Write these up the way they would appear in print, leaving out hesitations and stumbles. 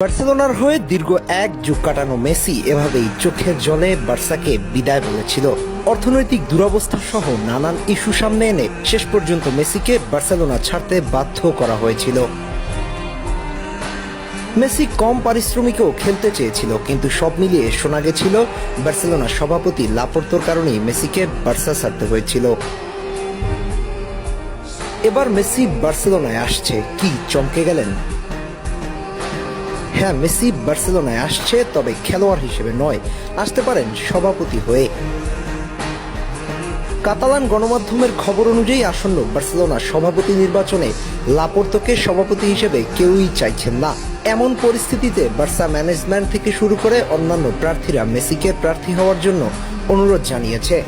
বার্সেলোনার হয়ে দীর্ঘ এক যুগ কাটানো মেসি এভাবেই চোখের জলে বার্সাকে বিদায় বলেছিল। অর্থনৈতিক দুরবস্থা সহ নানান ইস্যু সামনে এনে শেষ পর্যন্ত মেসিকে বার্সেলোনা ছাড়তে বাধ্য করা হয়েছিল। মেসি কম পারিশ্রমিকেও খেলতে চেয়েছিল, কিন্তু সব মিলিয়ে শোনা গেছিল বার্সেলোনা সভাপতি লাপোর্তার কারণেই মেসিকে বার্সা ছাড়তে হয়েছিল। এবার মেসি বার্সেলোনায় আসছে, কি চমকে গেলেন? হ্যাঁ, মেসি বার্সেলোনায় আসছে, তবে খেলোয়াড় হিসেবে নয়, আসতে পারেন সভাপতি হয়ে। কাতালান গণমাধ্যমের খবর অনুযায়ী আসন্ন বার্সেলোনা সভাপতি নির্বাচনে লাপোর্তাকে সভাপতি হিসেবে কেউই চাইছেন না। এমন পরিস্থিতিতে বার্সা ম্যানেজমেন্ট থেকে শুরু করে অন্যান্য প্রার্থীরা মেসিকে প্রার্থী হওয়ার জন্য অনুরোধ জানিয়েছে।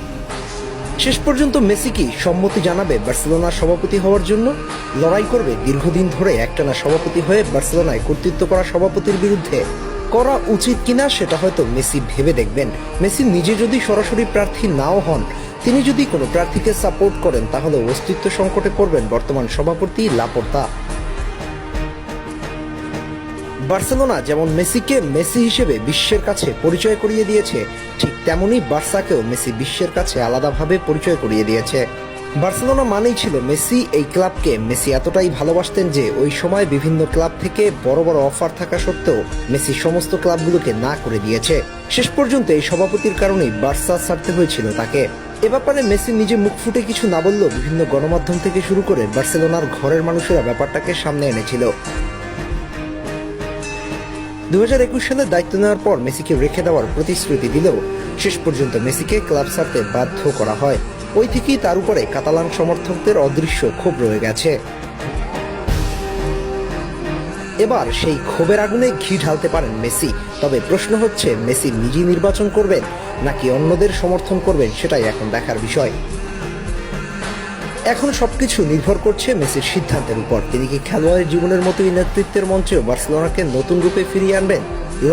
শেষ পর্যন্ত মেসি কি সম্মতি জানাবে বার্সেলোনার সভাপতি হওয়ার জন্য? লড়াই করবে দীর্ঘদিন ধরে একটানা সভাপতি হয়ে বার্সেলোনায় কর্তৃত্ব করা সভাপতির বিরুদ্ধে? করা উচিত কিনা সেটা হয়তো মেসি ভেবে দেখবেন। মেসি নিজে যদি সরাসরি প্রার্থী নাও হন, তিনি যদি কোনো প্রার্থীকে সাপোর্ট করেন, তাহলে অস্তিত্ব সংকটে পড়বেন বর্তমান সভাপতি লাপোর্তা। বার্সেলোনা যেমন মেসিকে মেসি হিসেবে বিশ্বের কাছে পরিচয় করিয়ে দিয়েছে, ঠিক তেমনই বার্সাকেও মেসি বিশ্বের কাছে আলাদাভাবে পরিচয় করিয়ে দিয়েছে। বার্সেলোনা মানেই ছিল মেসি। এই ক্লাবকে মেসি এতটাই ভালোবাসতেন যে ওই সময় বিভিন্ন ক্লাব থেকে বড় বড় অফার থাকা সত্ত্বেও মেসি সমস্ত ক্লাবগুলোকে না করে দিয়েছে। শেষ পর্যন্ত এই সভাপতির কারণেই বার্সা ছাড়তে হয়েছিল তাকে। এ ব্যাপারে মেসি নিজে মুখ ফুটে কিছু না বললেও বিভিন্ন গণমাধ্যম থেকে শুরু করে বার্সেলোনার ঘরের মানুষেরা ব্যাপারটাকে সামনে এনেছিল। 2021 সালে দায়িত্ব নেওয়ার পর মেসিকে রেখে দেওয়ার প্রতিশ্রুতি দিলেও শেষ পর্যন্ত মেসিকে ক্লাব ছাড়তে বাধ্য করা হয়। ওই থেকেই তার উপরে কাতালান সমর্থকদের অদৃশ্য ক্ষোভ রয়ে গেছে। এবার সেই ক্ষোভের আগুনে ঘি ঢালতে পারেন মেসি। তবে প্রশ্ন হচ্ছে, মেসি নিজেই নির্বাচন করবেন নাকি অন্যদের সমর্থন করবেন, সেটাই এখন দেখার বিষয়। এখন সবকিছু নির্ভর করছে মেসির সিদ্ধান্তের উপর। তিনি কি খেলোয়াড়ের জীবনের মতোই নেতৃত্বের মঞ্চেও বার্সেলোনাকে নতুন রূপে ফিরিয়ে আনবেন?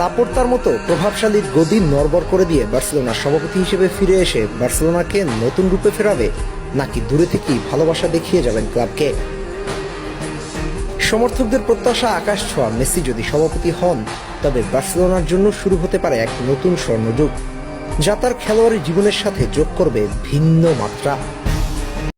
লাপোর্তার মতো প্রভাবশালীর গদি নড়বড় করে দিয়ে বার্সেলোনার সভাপতি হিসেবে ফিরে এসে বার্সেলোনাকে নতুন রূপে ফেরাবে, নাকি দূরে থেকেই ভালোবাসা দেখিয়ে যাবেন ক্লাবকে? সমর্থকদের প্রত্যাশা আকাশ ছোঁয়া। মেসি যদি সভাপতি হন, তবে বার্সেলোনার জন্য শুরু হতে পারে এক নতুন স্বর্ণযুগ, যা তার খেলোয়াড়ি জীবনের সাথে যোগ করবে ভিন্ন মাত্রা।